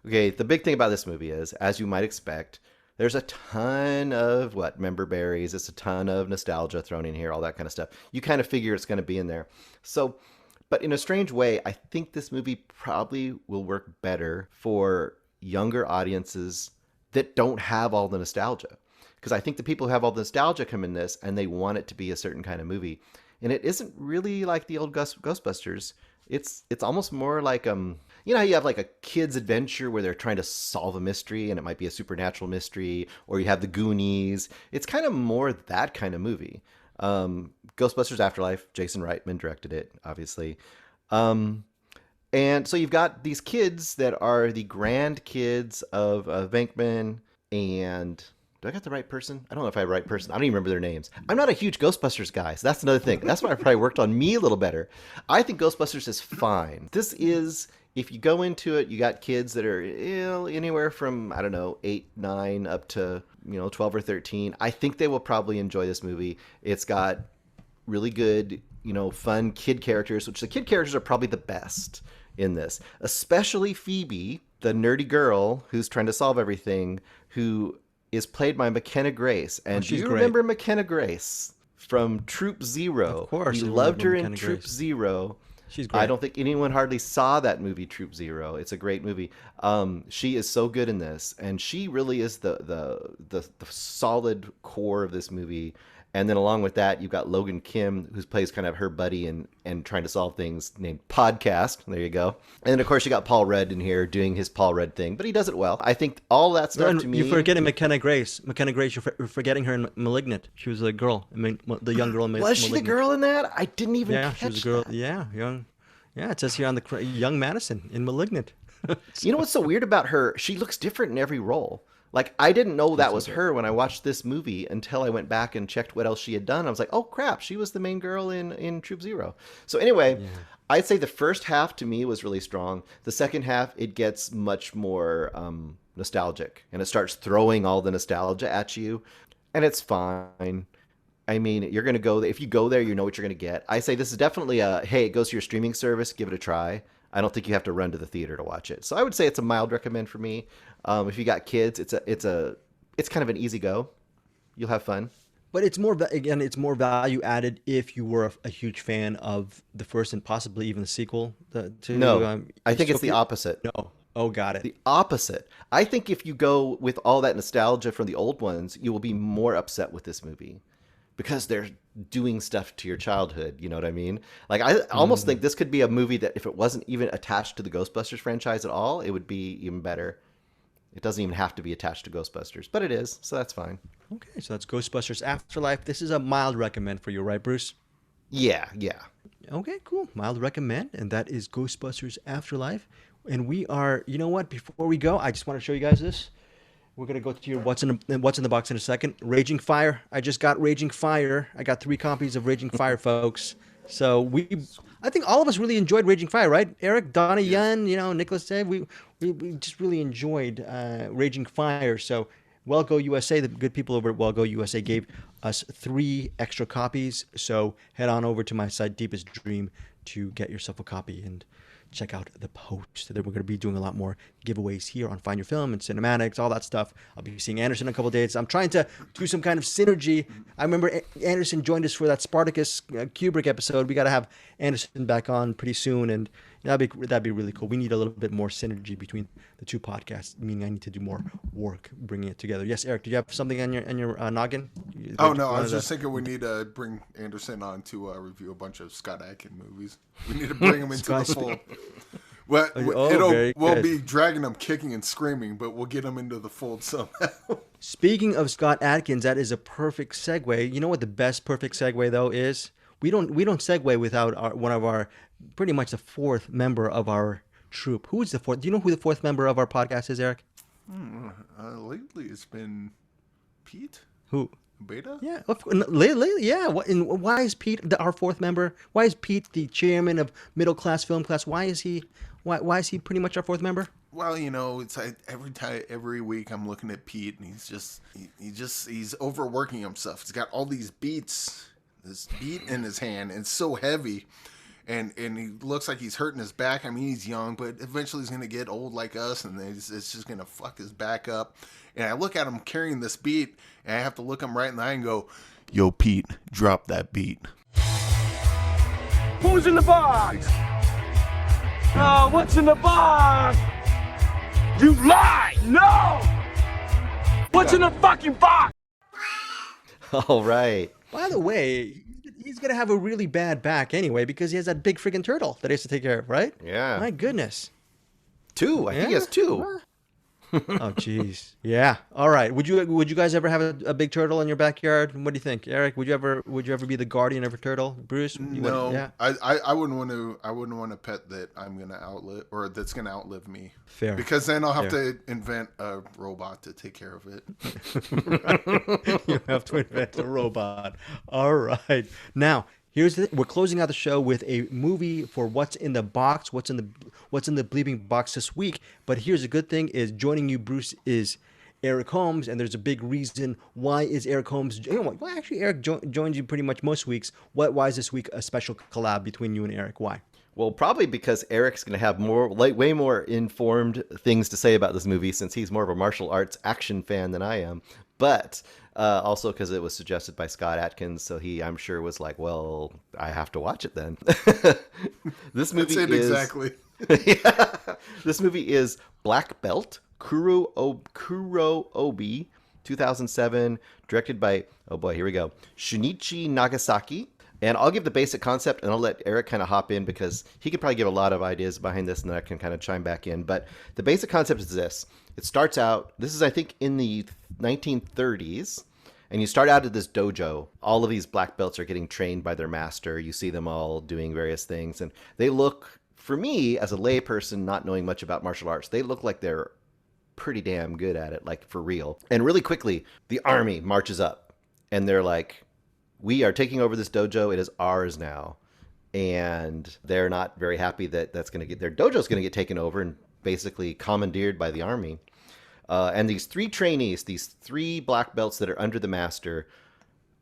Okay, the big thing about this movie is, as you might expect, There's a ton of member berries. It's a ton of nostalgia thrown in here, all that kind of stuff. You kind of figure it's going to be in there. So, but in a strange way, I think this movie probably will work better for younger audiences that don't have all the nostalgia. Because I think the people who have all the nostalgia come in this and they want it to be a certain kind of movie. And it isn't really like the old Ghostbusters. It's almost more like you know how you have like a kid's adventure where they're trying to solve a mystery and it might be a supernatural mystery, or you have the Goonies. It's kind of more that kind of movie. Ghostbusters Afterlife, Jason Reitman directed it, obviously. And so you've got these kids that are the grandkids of Venkman and... Do I got the right person? I don't know if I have the right person. I don't even remember their names. I'm not a huge Ghostbusters guy, so that's another thing. That's why I probably worked on me a little better. I think Ghostbusters is fine. This is, if you go into it, you got kids that are anywhere from, I don't know, 8, 9 up to, 12 or 13. I think they will probably enjoy this movie. It's got really good, fun kid characters, which the kid characters are probably the best in this. Especially Phoebe, the nerdy girl who's trying to solve everything, who is played by McKenna Grace. And do you remember McKenna Grace from Troop Zero? Of course. We loved her in McKenna Troop Grace. Zero. She's great. I don't think anyone hardly saw that movie, Troop Zero. It's a great movie. She is so good in this, and she really is the solid core of this movie. And then along with that, you've got Logan Kim, who plays kind of her buddy and trying to solve things, named Podcast. There you go. And then, of course, you got Paul Rudd in here doing his Paul Rudd thing, but he does it well. I think all that stuff to me... You're forgetting McKenna Grace. McKenna Grace, you're forgetting her in Malignant. She was a girl. I mean, the young girl in Malignant. Was she the girl in that? I didn't even catch she was a girl. that. Yeah, young. Yeah, it says here on the young Madison in Malignant. You know what's so weird about her? She looks different in every role. Like, I didn't know that was her when I watched this movie until I went back and checked what else she had done. I was like, oh, crap, she was the main girl in Troop Zero. So anyway, I'd say the first half to me was really strong. The second half, it gets much more nostalgic, and it starts throwing all the nostalgia at you, and it's fine. I mean, you're going to go, if you go there, you know what you're going to get. I say this is definitely hey, it goes to your streaming service, give it a try. I don't think you have to run to the theater to watch it. So I would say it's a mild recommend for me. If you got kids, it's kind of an easy go. You'll have fun. But it's more value added if you were a huge fan of the first and possibly even the sequel. No, I think it's the opposite. No. Oh, got it. The opposite. I think if you go with all that nostalgia from the old ones, you will be more upset with this movie. Because they're doing stuff to your childhood, you know what I mean? Like, I almost think this could be a movie that if it wasn't even attached to the Ghostbusters franchise at all, it would be even better. It doesn't even have to be attached to Ghostbusters, but it is, so that's fine. Okay, so that's Ghostbusters Afterlife. This is a mild recommend for you, right, Bruce? Yeah. Okay, cool. Mild recommend, and that is Ghostbusters Afterlife. And we are, you know what? Before we go, I just want to show you guys this. We're going to go to your what's in the box in a second. Raging Fire. I just got Raging Fire. I got 3 copies of Raging Fire, folks. So I think all of us really enjoyed Raging Fire, right? Eric, Donnie Yen, Nicholas Dave. We just really enjoyed Raging Fire. So Wellgo USA, the good people over at Wellgo USA gave us 3 extra copies. So head on over to my site, Deepest Dream, to get yourself a copy and check out the post. That we're going to be doing a lot more giveaways here on Find Your Film and cinematics, all that stuff. I'll be seeing Anderson in a couple of days. I'm trying to do some kind of synergy. I remember Anderson joined us for that Spartacus Kubrick episode. We got to have Anderson back on pretty soon, and that'd be really cool. We need a little bit more synergy between the 2 podcasts, meaning I need to do more work bringing it together. Yes, Eric, do you have something on your noggin? Oh, no, I was just thinking we need to bring Anderson on to review a bunch of Scott Adkins movies. We need to bring him into the fold. Well, we'll be dragging him kicking and screaming, but we'll get him into the fold somehow. Speaking of Scott Adkins, that is a perfect segue. You know what the best perfect segue, though, is? We don't segue without one of our, pretty much the 4th member of our troop. Who is the 4th? Do you know who the 4th member of our podcast is, Eric? Lately, it's been Pete. Who? Beta? Yeah, lately, yeah. Why is Pete our 4th member? Why is Pete the chairman of Middle Class Film Class? Why is he pretty much our 4th member? Well, it's like every week I'm looking at Pete, and he's overworking himself. He's got all these beats, this beat in his hand, and it's so heavy. and he looks like he's hurting his back. I mean, he's young, but eventually he's going to get old like us, and it's just going to fuck his back up. And I look at him carrying this beat, and I have to look him right in the eye and go, "Yo, Pete, drop that beat." Who's in the box? Oh, what's in the box? You lie! No! What's in the fucking box? All right. By the way, he's gonna have a really bad back anyway because he has that big freaking turtle that he has to take care of, right? Yeah. My goodness. Two. I think he has two. Oh, jeez. Yeah. All right. Would you guys ever have a big turtle in your backyard? What do you think, Eric? Would you ever be the guardian of a turtle? Bruce? No. Yeah. I wouldn't want to. I wouldn't want a pet that I'm gonna outlive or that's gonna outlive me. Fair. Because then I'll have to invent a robot to take care of it. You have to invent a robot. All right. Now, we're closing out the show with a movie for what's in the box, what's in the bleeping box this week. But here's a good thing: is joining you, Bruce, is Eric Holmes, and there's a big reason why is Eric Holmes. Well, actually, Eric joins you pretty much most weeks. Why is this week a special collab between you and Eric? Why? Well, probably because Eric's going to have way more informed things to say about this movie since he's more of a martial arts action fan than I am. But also because it was suggested by Scott Adkins, so he, I'm sure, was like, "Well, I have to watch it then." This movie That's it is exactly. Yeah. This movie is Black Belt, Kuro Obi, 2007, directed by, oh boy, here we go, Shunichi Nagasaki. And I'll give the basic concept, and I'll let Eric kind of hop in because he could probably give a lot of ideas behind this, and then I can kind of chime back in. But the basic concept is this. It starts out, this is, I think, in the 1930s, and you start out at this dojo. All of these black belts are getting trained by their master. You see them all doing various things, and they look, for me, as a layperson not knowing much about martial arts, they look like they're pretty damn good at it, like for real. And really quickly, the army marches up, and they're like, "We are taking over this dojo. It is ours now." And they're not very happy that their dojo's going to get taken over and basically commandeered by the army. And these three trainees, these three black belts that are under the master,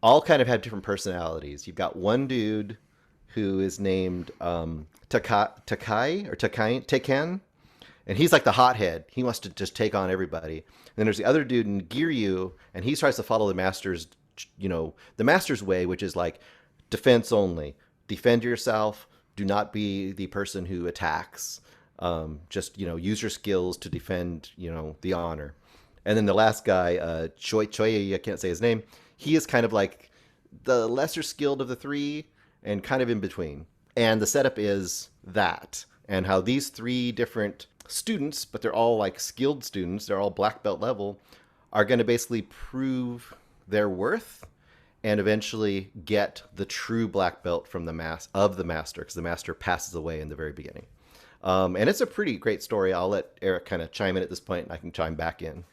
all kind of have different personalities. You've got one dude who is named Takan, and he's like the hothead. He wants to just take on everybody. And then there's the other dude, Ngiryu, and he tries to follow the master's way, which is like defense only. Defend yourself. Do not be the person who attacks. Just, use your skills to defend, the honor. And then the last guy, Choi, I can't say his name. He is kind of like the lesser skilled of the three and kind of in between. And the setup is that, and how these three different students, but they're all like skilled students, they're all black belt level, are going to basically prove their worth and eventually get the true black belt from the master, because the master passes away in the very beginning. And it's a pretty great story. I'll let Eric kind of chime in at this point, and I can chime back in.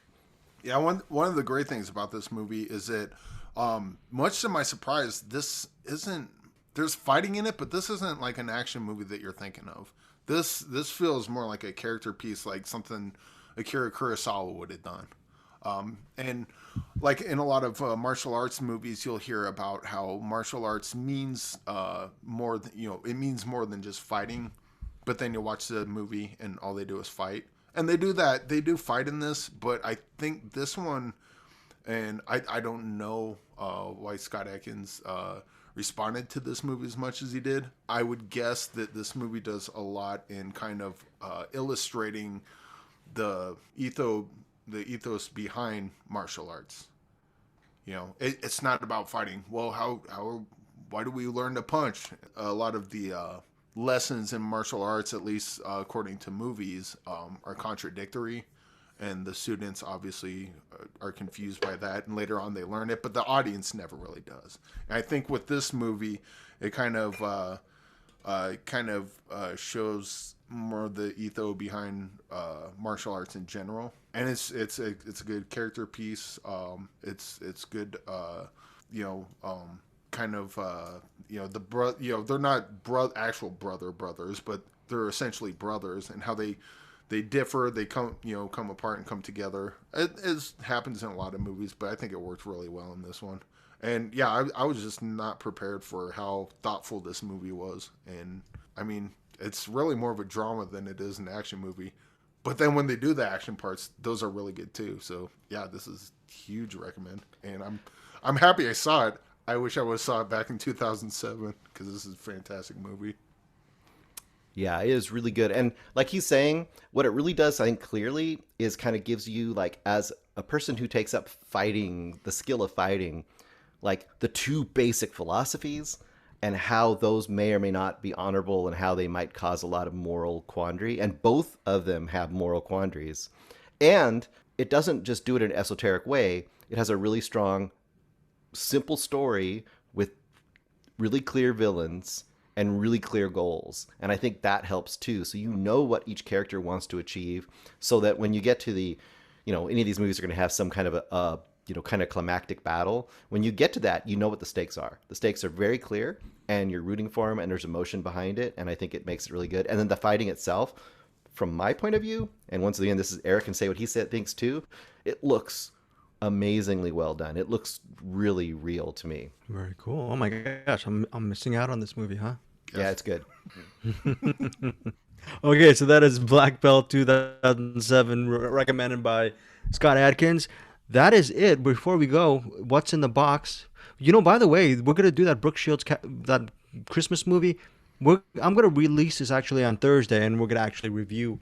Yeah, one of the great things about this movie is that, much to my surprise, there's fighting in it, but this isn't like an action movie that you're thinking of. This feels more like a character piece, like something Akira Kurosawa would have done. And like in a lot of martial arts movies, you'll hear about how martial arts means more than, it means more than just fighting. But then you watch the movie and all they do is fight. And they do that. They do fight in this, but I think this one, and I don't know why Scott Adkins responded to this movie as much as he did. I would guess that this movie does a lot in kind of illustrating the ethos behind martial arts. It's not about fighting. Well, why do we learn to punch? A lot of the lessons in martial arts, at least according to movies, are contradictory, and the students obviously are confused by that, and later on they learn it, but the audience never really does. And I think with this movie, it kind of shows more the ethos behind martial arts in general, and it's a good character piece. It's good, they're not actual brothers, but they're essentially brothers, and how they they differ, they come apart and come together. It happens in a lot of movies, but I think it worked really well in this one. And yeah, I was just not prepared for how thoughtful this movie was. And I mean, it's really more of a drama than it is an action movie. But then when they do the action parts, those are really good too. So yeah, this is huge recommend. And I'm happy I saw it. I wish I would have saw it back in 2007 because this is a fantastic movie. Yeah, it is really good. And like he's saying, what it really does, I think, clearly is kind of gives you, like, as a person who takes up fighting, the skill of fighting, like the two basic philosophies and how those may or may not be honorable and how they might cause a lot of moral quandary. And both of them have moral quandaries. And it doesn't just do it in an esoteric way. It has a really strong, simple story with really clear villains and really clear goals. And I think that helps too. So you know what each character wants to achieve, so that when you get to the, any of these movies are going to have some kind of a kind of climactic battle. When you get to that, you know what the stakes are. The stakes are very clear and you're rooting for them and there's emotion behind it. And I think it makes it really good. And then the fighting itself, from my point of view, and once again, this is Eric can say what he thinks too, it looks amazingly well done. It looks really real to me. Very cool. Oh my gosh, I'm missing out on this movie, huh? Yes. Yeah, it's good. Okay, so that is Black Belt 2007, recommended by Scott Adkins. That is it. Before we go, what's in the box? By the way, we're gonna do that Brooke Shields that Christmas movie. I'm gonna release this actually on Thursday, and we're gonna actually review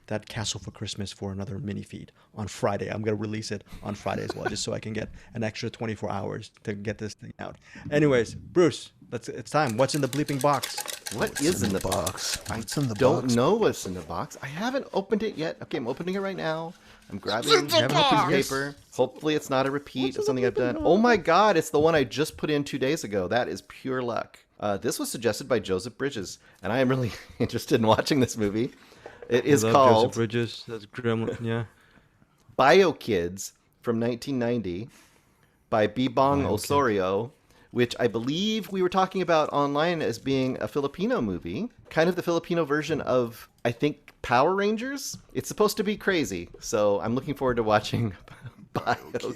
that Castle for Christmas for another mini feed on Friday. I'm gonna release it on Friday as well, just so I can get an extra 24 hours to get this thing out. Anyways, Bruce, it's time. What's in the bleeping box? What is in the box? What's in the Don't box? know what's in the box. I haven't opened it yet. Okay, I'm opening it right now. I'm grabbing a piece of paper. Hopefully it's not a repeat of something I've done. Oh my God, it's the one I just put in 2 days ago. That is pure luck. This was suggested by Joseph Bridges, and I am really interested in watching this movie. It is called Joseph Bridges. That's Gremlin. Yeah. Bio Kids from 1990 by Bibong Osorio, which I believe we were talking about online as being a Filipino movie, kind of the Filipino version of, I think, Power Rangers. It's supposed to be crazy, so I'm looking forward to watching Bio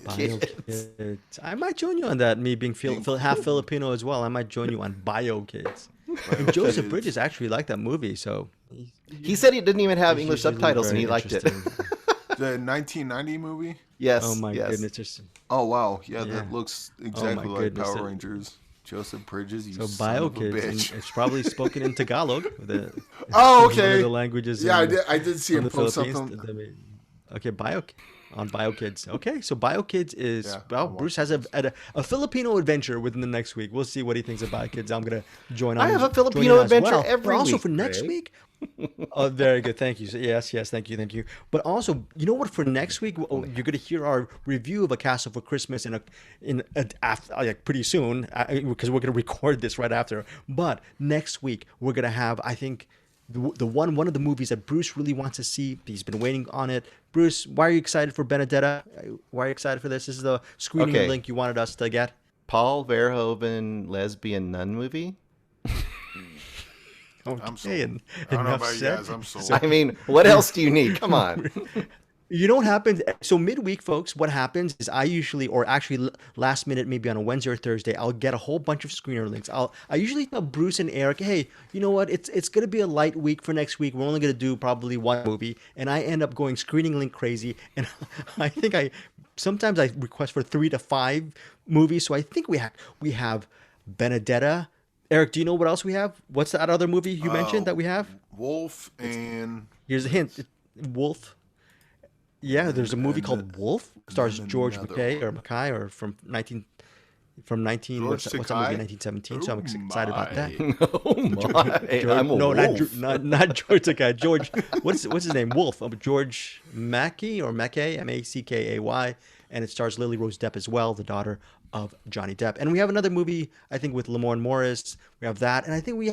Kids. Kids. I might join you on that. Me being half Filipino as well, I might join you on Bio Kids. And Joseph Bridges actually liked that movie, so He said he didn't even have English usually subtitles, and he very liked it. interesting. The 1990 movie? Yes. Oh my yes. goodness! Just, Oh, wow. Yeah, Yeah. that looks exactly like goodness. Power Rangers. Joseph Bridges, you so son Bio of a Kids, and bitch. it's probably spoken in Tagalog. Oh, One okay. of the languages. Yeah, in I did see from him the post Philippines. something. Okay, on Bio Kids. Okay, so Bio Kids is Yeah, well. I'll Bruce watch has a Filipino adventure within the next week. We'll see what he thinks of Bio Kids. I'm gonna join. I have a join Filipino in as adventure well. every But also week, for next Greg. week. Oh, very good. Thank you. So, yes, thank you. But also, you know what? For next week, you're gonna hear our review of A Castle for Christmas pretty soon because we're gonna record this right after. But next week we're gonna have, I think, one of the movies that Bruce really wants to see. He's been waiting on it. Bruce, why are you excited for Benedetta? Why are you excited for this? This is the screening Okay. link you wanted us to get. Paul Verhoeven lesbian nun movie. I'm sold. Okay, I don't know enough about you said. guys. I'm sold. I mean, what else do you need? Come on. You know what happens? So midweek, folks, what happens is I usually, or actually last minute, maybe on a Wednesday or Thursday, I'll get a whole bunch of screener links. I usually tell Bruce and Eric, hey, you know what? It's gonna be a light week for next week. We're only gonna do probably one movie, and I end up going screening link crazy. And I think sometimes I request for 3 to 5 movies. So I think we have Benedetta. Eric, do you know what else we have? What's that other movie you mentioned that we have? Wolf and Here's a hint. Wolf. Yeah, there's a movie called Wolf. Stars then George another McKay or Mackay or from 19 what's that movie? Takei? 1917. So I'm excited about that. Oh my. George, I'm a no, wolf. not George Takei. George, what's his name? Wolf. George Mackey or Mackay, Mackay, and it stars Lily Rose Depp as well, the daughter of Johnny Depp. And we have another movie, I think, with Lamorne Morris. We have that, and I think we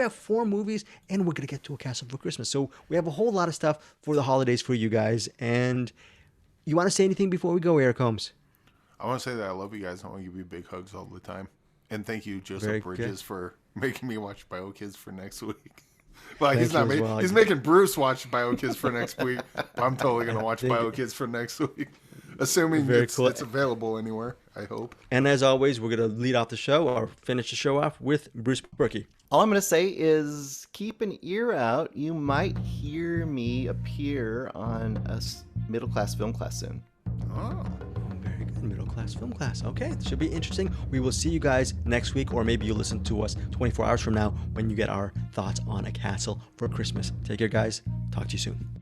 have 4 movies, and we're gonna get to A Castle for Christmas. So we have a whole lot of stuff for the holidays for you guys. And you want to say anything before we go, Eric Holmes? I want to say that I love you guys. I want to give you big hugs all the time. And thank you, Joseph Very Bridges, for making me watch Bio Kids for next week. Well, he's Thank not. you as well. He's making Bruce watch BioKids for next week. I'm totally gonna watch BioKids for next week, assuming Very it's, cool. it's available anywhere. I hope. And as always, we're going to lead off the show or finish the show off with Bruce Berkey. All I'm going to say is keep an ear out. You might hear me appear on a middle class film class soon. Oh. Very good. Middle class film class. Okay. It should be interesting. We will see you guys next week, or maybe you'll listen to us 24 hours from now when you get our thoughts on A Castle for Christmas. Take care, guys. Talk to you soon.